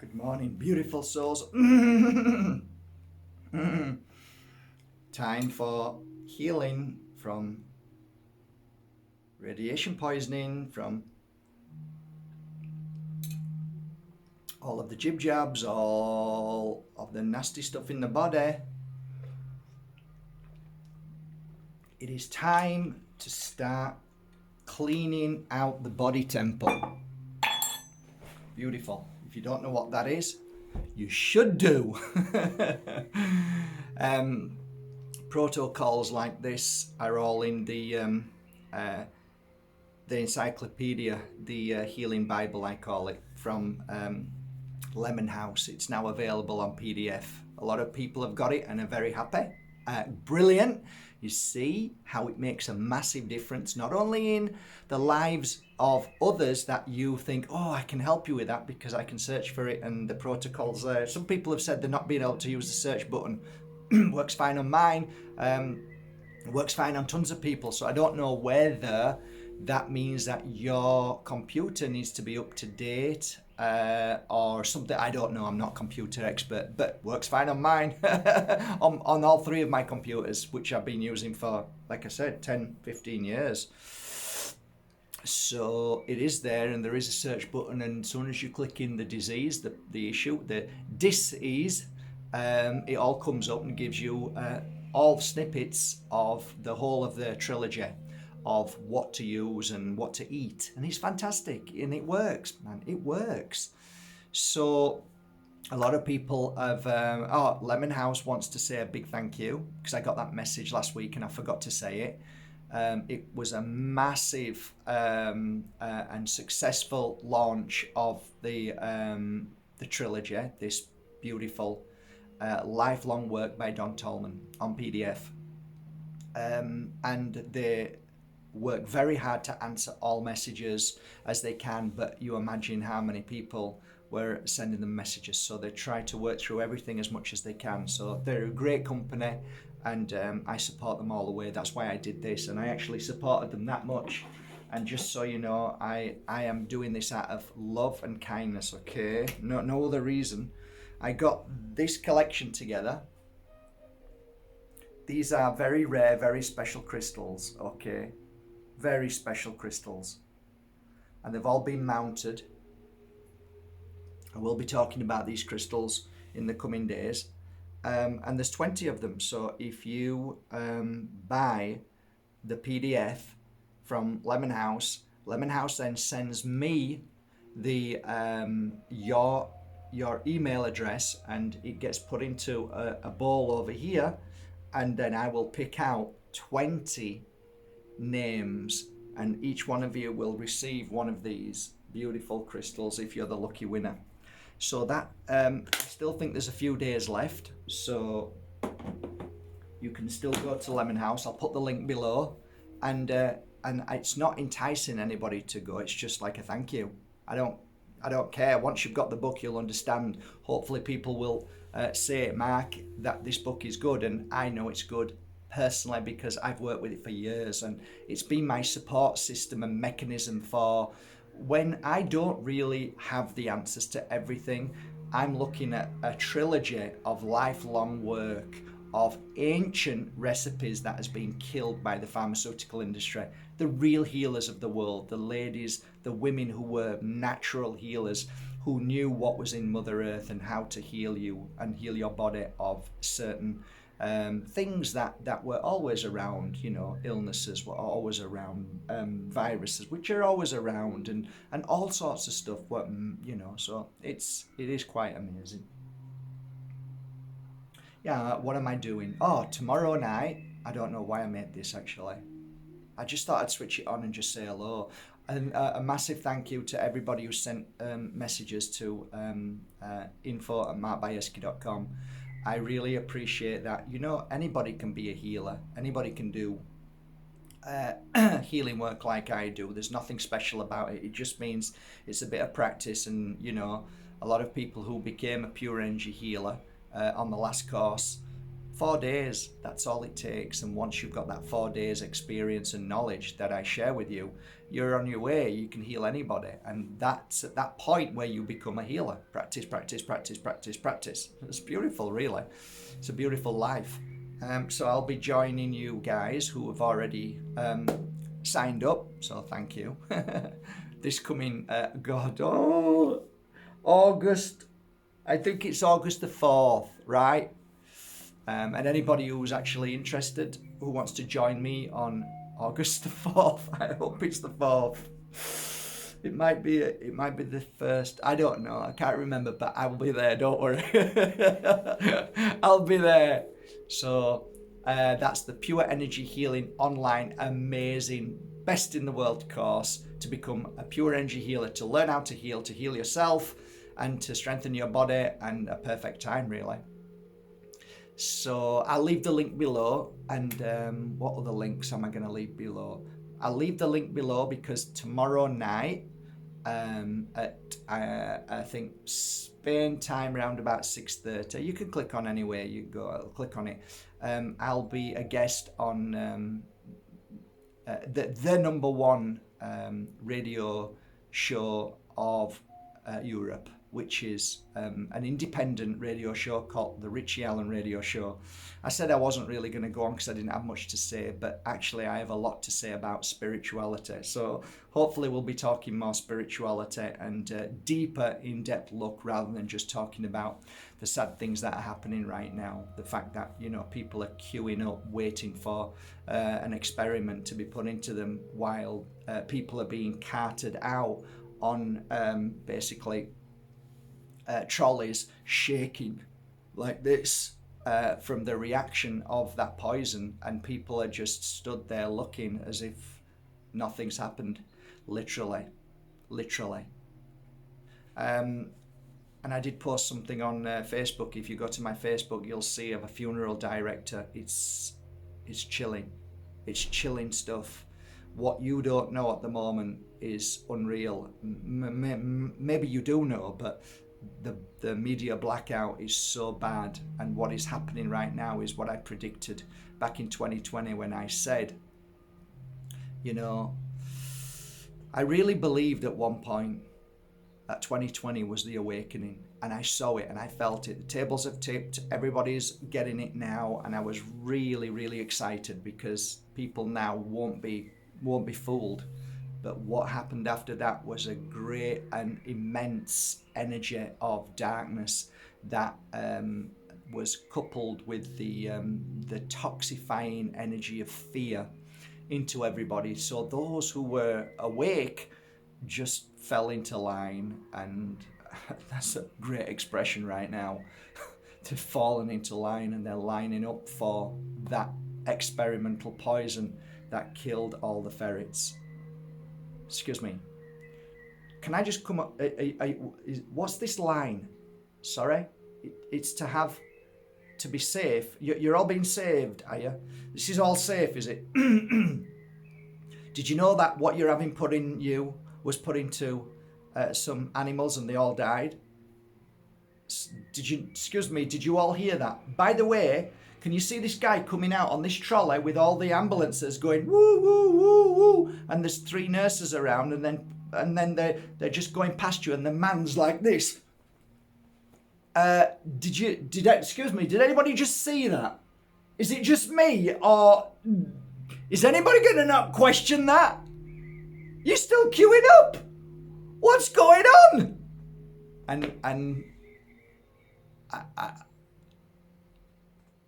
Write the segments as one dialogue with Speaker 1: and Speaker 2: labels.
Speaker 1: Good morning, beautiful souls. Time for healing from radiation poisoning, from all of the jib jabs, all of the nasty stuff in the body. It is time to start cleaning out the body temple. Beautiful. If you don't know what that is, you should do. Protocols like this are all in the encyclopedia, the Healing Bible, I call it, from Lemon House. It's now available on PDF. A lot of people have got it and are very happy. Brilliant. You see how it makes a massive difference, not only in the lives of others that you think, oh, I can help you with that because I can search for it and the protocols there. Some people have said they're not being able to use the search button. Works fine on mine. Works fine on tons of people. So I don't know whether that means that your computer needs to be up to date or something. I don't know. I'm not a computer expert, but works fine on mine. on all three of my computers, which I've been using for, like I said, 10, 15 years. So it is there, and there is a search button, and as soon as you click in the disease, the issue, the dis-ease, it all comes up and gives you all snippets of the whole of the trilogy of what to use and what to eat, and it's fantastic, and it works, man. It works. So a lot of people have Lemon House wants to say a big thank you, because I got that message last week and I forgot to say it. It was a massive and successful launch of the trilogy, this beautiful lifelong work by Don Tolman on PDF, and they work very hard to answer all messages as they can, but you imagine how many people were sending them messages, so they try to work through everything as much as they can. So they're a great company, and I support them all the way. That's why I did this, and I actually supported them that much. And just so you know, I am doing this out of love and kindness, okay? No other reason. I got this collection together. These are very rare, very special crystals, okay? Very special crystals. And they've all been mounted. I will be talking about these crystals in the coming days. And there's 20 of them. So if you buy the PDF from Lemon House then sends me the your email address, and it gets put into a bowl over here, and then I will pick out 20 names, and each one of you will receive one of these beautiful crystals if you're the lucky winner. So that I still think there's a few days left, so you can still go to Lemon House. I'll put the link below, and it's not enticing anybody to go. It's just like a thank you. I don't care. Once you've got the book, you'll understand. Hopefully people will say, Mark, that this book is good, and I know it's good personally because I've worked with it for years, and it's been my support system and mechanism for when I don't really have the answers to everything. I'm looking at a trilogy of lifelong work of ancient recipes that has been killed by the pharmaceutical industry. The real healers of the world, the ladies, the women who were natural healers, who knew what was in Mother Earth and how to heal you and heal your body of certain things that were always around. You know, illnesses were always around, viruses, which are always around, and all sorts of stuff. You know, so it is quite amazing. Yeah, what am I doing? Oh, tomorrow night, I don't know why I made this actually. I just thought I'd switch it on and just say hello. And a massive thank you to everybody who sent messages to info@bajerski.com. I really appreciate that. You know, anybody can be a healer. Anybody can do healing work like I do. There's nothing special about it. It just means it's a bit of practice. And, you know, a lot of people who became a pure energy healer on the last course 4 days, that's all it takes. And once you've got that 4 days experience and knowledge that I share with you, you're on your way. You can heal anybody. And that's at that point where you become a healer. Practice, practice, practice, practice, practice. It's beautiful, really. It's a beautiful life. So I'll be joining you guys who have already signed up. So thank you. This coming, August, I think it's August the 4th, right? And anybody who's actually interested, who wants to join me on August the 4th, I hope it's the 4th. It might be the 1st. I don't know. I can't remember, but I will be there. Don't worry. I'll be there. So that's the Pure Energy Healing online, amazing, best in the world course to become a pure energy healer, to learn how to heal yourself, and to strengthen your body, and a perfect time, really. So I'll leave the link below. And what other links am I going to leave below? I'll leave the link below because tomorrow night at I think Spain time around about 6:30. You can click on anywhere you go. I'll click on it. I'll be a guest on the number one radio show of Europe, which is an independent radio show called the Richie Allen Radio Show. I said I wasn't really going to go on because I didn't have much to say, but actually I have a lot to say about spirituality. So hopefully we'll be talking more spirituality and deeper in-depth look, rather than just talking about the sad things that are happening right now. The fact that, you know, people are queuing up waiting for an experiment to be put into them, while people are being carted out on basically trolleys shaking like this from the reaction of that poison, and people are just stood there looking as if nothing's happened, literally. And I did post something on Facebook. If you go to my Facebook, you'll see of a funeral director. It's chilling. It's chilling stuff. What you don't know at the moment is unreal. Maybe you do know, but the media blackout is so bad, and what is happening right now is what I predicted back in 2020 when I said, you know, I really believed at one point that 2020 was the awakening, and I saw it and I felt it. The tables have tipped, everybody's getting it now, and I was really excited because people now won't be fooled. But what happened after that was a great and immense energy of darkness that was coupled with the toxifying energy of fear into everybody. So those who were awake just fell into line, and that's a great expression right now. They've fallen into line and they're lining up for that experimental poison that killed all the ferrets. Excuse me. Can I just come up? What's this line? Sorry? It's to be safe. You're all being saved, are you? This is all safe, is it? Did you know that what you're having put in you was put into some animals and they all died? Did you all hear that? By the way, can you see this guy coming out on this trolley with all the ambulances going woo woo woo woo, and there's 3 nurses around, and then they're just going past you, and the man's like this. Did anybody just see that? Is it just me, or is anybody gonna not question that? You're still queuing up. What's going on?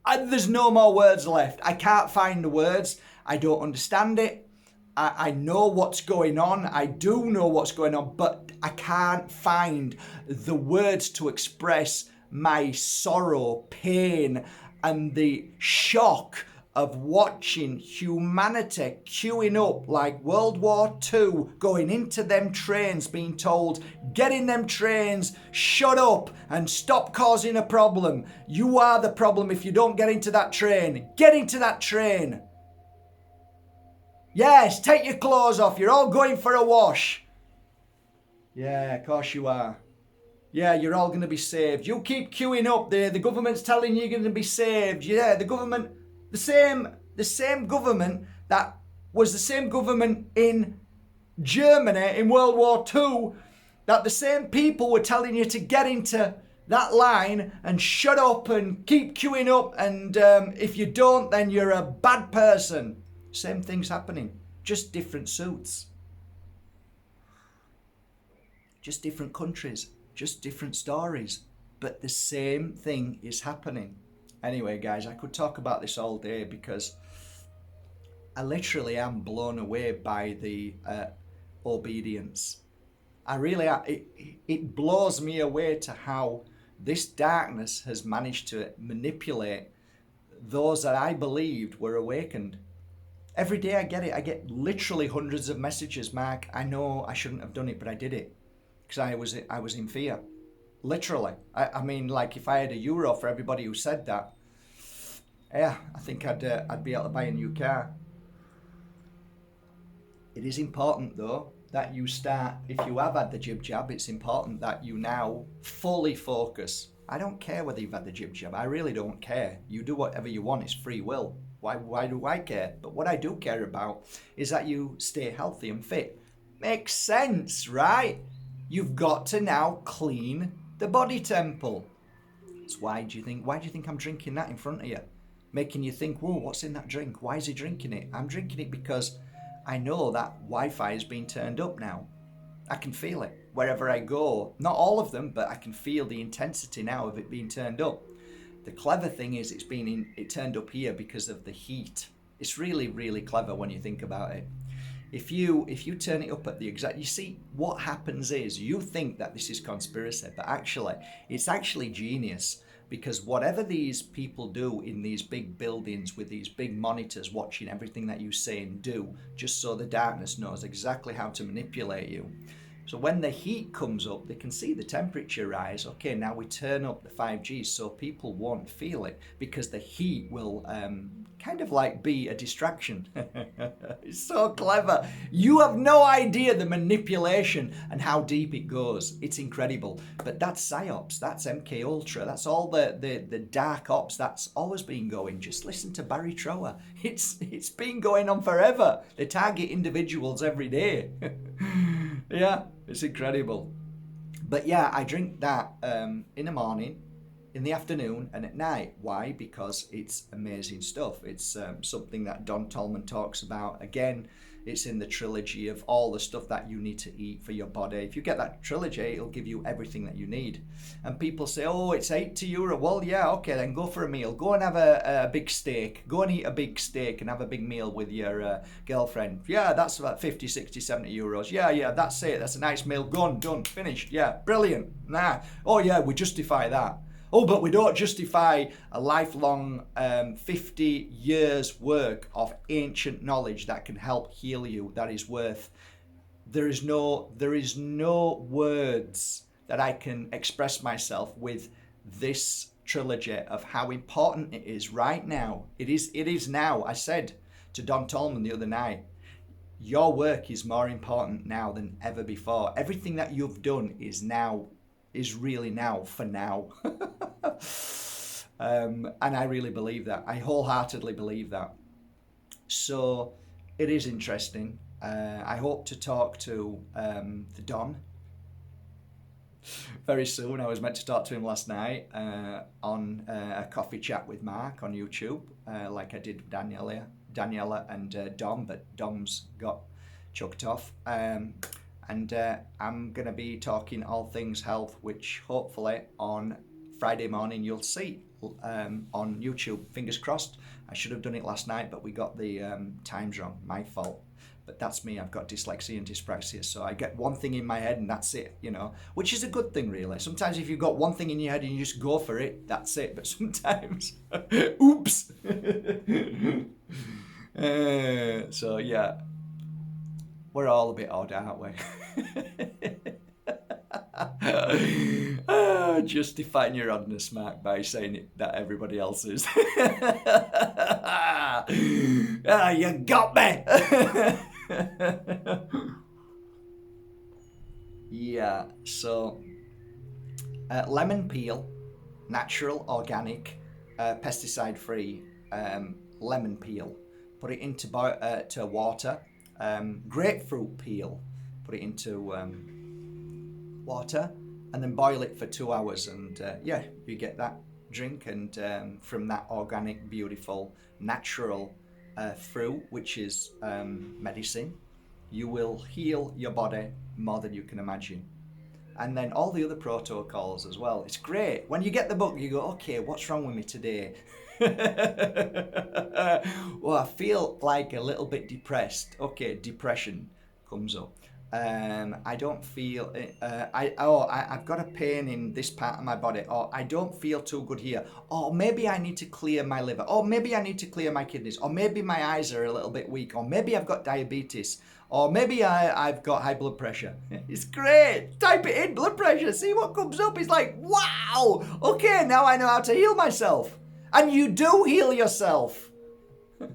Speaker 1: And there's no more words left. I can't find the words. I don't understand it. I know what's going on. I do know what's going on, but I can't find the words to express my sorrow, pain, and the shock of watching humanity queuing up like World War II, going into them trains, being told, get in them trains, shut up and stop causing a problem. You are the problem if you don't get into that train. Get into that train. Yes, take your clothes off. You're all going for a wash. Yeah, of course you are. Yeah, you're all going to be saved. You keep queuing up there. The government's telling you you're going to be saved. Yeah, the government, the same government that was the same government in Germany in World War II, that the same people were telling you to get into that line and shut up and keep queuing up, and if you don't, then you're a bad person. Same thing's happening, just different suits. Just different countries, just different stories, but the same thing is happening. Anyway, guys, I could talk about this all day because I literally am blown away by the obedience. I really am. It blows me away to how this darkness has managed to manipulate those that I believed were awakened. Every day I get it. I get literally hundreds of messages. Mark, I know I shouldn't have done it, but I did it because I was in fear. Literally. I mean, like if I had €1 for everybody who said that, yeah, I think I'd be able to buy a new car. It is important though that you start, if you have had the jib jab, it's important that you now fully focus. I don't care whether you've had the jib jab. I really don't care. You do whatever you want. It's free will. Why do I care? But what I do care about is that you stay healthy and fit. Makes sense, right? You've got to now clean the body temple. So why do you think I'm drinking that in front of you? Making you think, whoa, what's in that drink? Why is he drinking it? I'm drinking it because I know that Wi-Fi has been turned up now. I can feel it wherever I go. Not all of them, but I can feel the intensity now of it being turned up. The clever thing is it turned up here because of the heat. It's really, really clever when you think about it. If you turn it up at the exact, you see what happens is you think that this is conspiracy, but actually it's actually genius, because whatever these people do in these big buildings with these big monitors watching everything that you say and do, just so the darkness knows exactly how to manipulate you. So when the heat comes up, they can see the temperature rise. Okay, now we turn up the 5G so people won't feel it because the heat will kind of like be a distraction. It's so clever. You have no idea the manipulation and how deep it goes. It's incredible. But that's PsyOps, that's MK Ultra, that's all the dark ops that's always been going. Just listen to Barry Trower. It's been going on forever. They target individuals every day. Yeah, it's incredible. But yeah, I drink that in the morning, in the afternoon, and at night. Why? Because it's amazing stuff. It's something that Don Tolman talks about. Again, it's in the trilogy of all the stuff that you need to eat for your body. If you get that trilogy, it'll give you everything that you need. And people say, oh, it's €80. Well, yeah, okay, then go for a meal. Go and have a big steak. Go and eat a big steak and have a big meal with your girlfriend. Yeah, that's about 50, 60, 70 euros. Yeah, that's it. That's a nice meal. Gone, done, finished. Yeah, brilliant. Nah. Oh, yeah, we justify that. Oh, but we don't justify a lifelong 50 years work of ancient knowledge that can help heal you. That is worth. There is no words that I can express myself with this trilogy of how important it is right now. It is now. I said to Don Tolman the other night, your work is more important now than ever before. Everything that you've done is really now for now. And I really believe that. I wholeheartedly believe that. So it is interesting. I hope to talk to the Don very soon. I was meant to talk to him last night on a coffee chat with Mark on YouTube, like I did with Daniela and Dom, but Dom's got chucked off. And I'm going to be talking all things health, which hopefully on Friday morning you'll see on YouTube. Fingers crossed. I should have done it last night, but we got the times wrong. My fault. But that's me. I've got dyslexia and dyspraxia, so I get one thing in my head and that's it, which is a good thing, really. Sometimes if you've got one thing in your head and you just go for it, that's it. But sometimes, oops. So yeah. We're all a bit odd, aren't we? Justifying your oddness, Mark, by saying it that everybody else is. You got me! Yeah, so lemon peel, natural, organic, pesticide-free lemon peel. Put it into to water. Grapefruit peel. Put it into water, and then boil it for 2 hours. And yeah, you get that drink. And from that organic, beautiful, natural fruit, which is medicine, you will heal your body more than you can imagine. And then all the other protocols as well. It's great. When you get the book, you go, okay, what's wrong with me today? Well, I feel like a little bit depressed. Okay, depression comes up. I don't feel. I've got a pain in this part of my body. Or I don't feel too good here. Or maybe I need to clear my liver. Or maybe I need to clear my kidneys. Or maybe my eyes are a little bit weak. Or maybe I've got diabetes. Or maybe I've got high blood pressure. It's great. Type it in, blood pressure. See what comes up. It's like, wow. Okay, now I know how to heal myself. And you do heal yourself.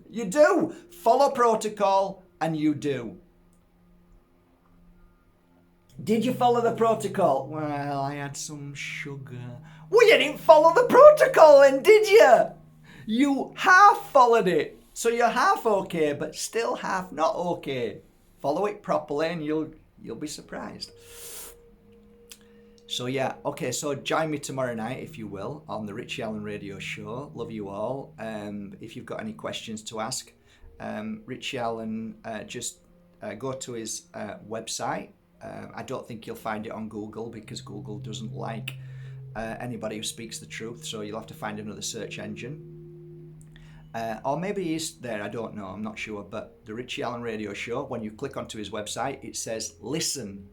Speaker 1: You do. Follow protocol, and you do. Did you follow the protocol? Well, I had some sugar. Well, you didn't follow the protocol then, did you? You half followed it. So you're half okay, but still half not okay. Follow it properly and you'll be surprised. So yeah, okay, so join me tomorrow night, if you will, on the Richie Allen Radio Show. Love you all. If you've got any questions to ask, Richie Allen, just go to his website. I don't think you'll find it on Google because Google doesn't like anybody who speaks the truth, so you'll have to find another search engine. Or maybe he's there, I don't know, I'm not sure. But the Richie Allen Radio Show, when you click onto his website, it says listen.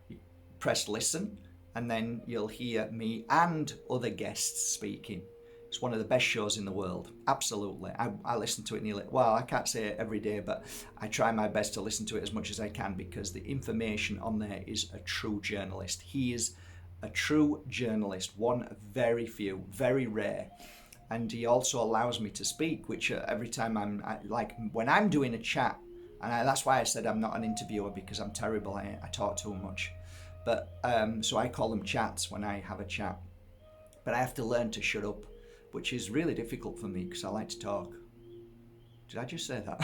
Speaker 1: You press listen, and then you'll hear me and other guests speaking. It's one of the best shows in the world, absolutely. I listen to it nearly, well, I can't say it every day, but I try my best to listen to it as much as I can because the information on there is a true journalist. He is a true journalist, one of very few, very rare. And he also allows me to speak, which every time like when I'm doing a chat, and that's why I said I'm not an interviewer because I'm terrible. I talk too much. But so I call them chats when I have a chat. But I have to learn to shut up, which is really difficult for me because I like to talk. Did I just say that?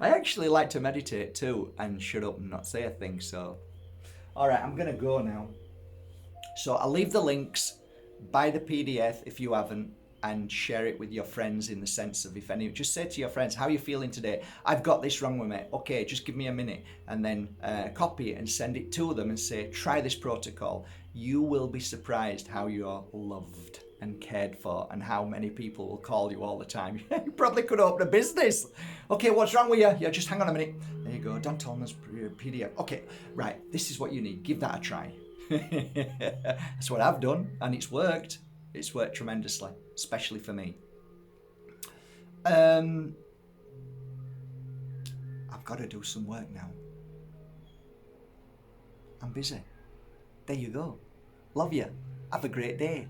Speaker 1: I actually like to meditate too and shut up and not say a thing. So, all right, I'm going to go now. So I'll leave the links. Buy the PDF if you haven't, and share it with your friends in the sense of if any, just say to your friends, how are you feeling today? I've got this wrong with me. Okay, just give me a minute. And then copy it and send it to them and say, try this protocol. You will be surprised how you're loved and cared for and how many people will call you all the time. You probably could open a business. Okay, what's wrong with you? Yeah, just hang on a minute. There you go, Dan Tolman's PDF. Okay, right, this is what you need. Give that a try. That's what I've done, and it's worked. It's worked tremendously, especially for me. I've got to do some work now. I'm busy. There you go. Love you. Have a great day.